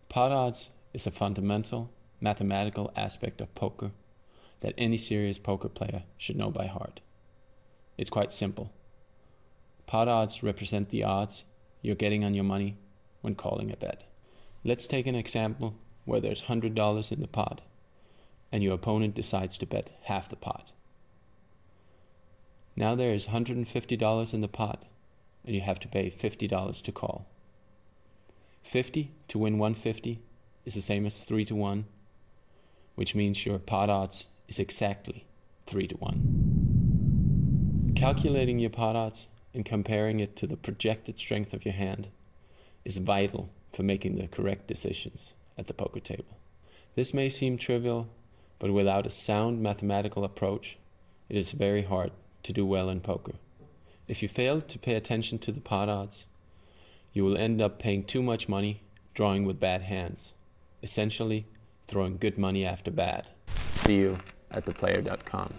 Pot odds is a fundamental mathematical aspect of poker that any serious poker player should know by heart. It's quite simple. Pot odds represent the odds you're getting on your money when calling a bet. Let's take an example where there's $100 in the pot and your opponent decides to bet half the pot. Now there is $150 in the pot and you have to pay $50 to call. 50 to win 150 is the same as 3 to 1, which means your pot odds is exactly 3 to 1. Calculating your pot odds and comparing it to the projected strength of your hand is vital for making the correct decisions at the poker table. This may seem trivial, but without a sound mathematical approach, it is very hard to do well in poker. If you fail to pay attention to the pot odds, you will end up paying too much money drawing with bad hands, essentially throwing good money after bad. See you at theplayer.com.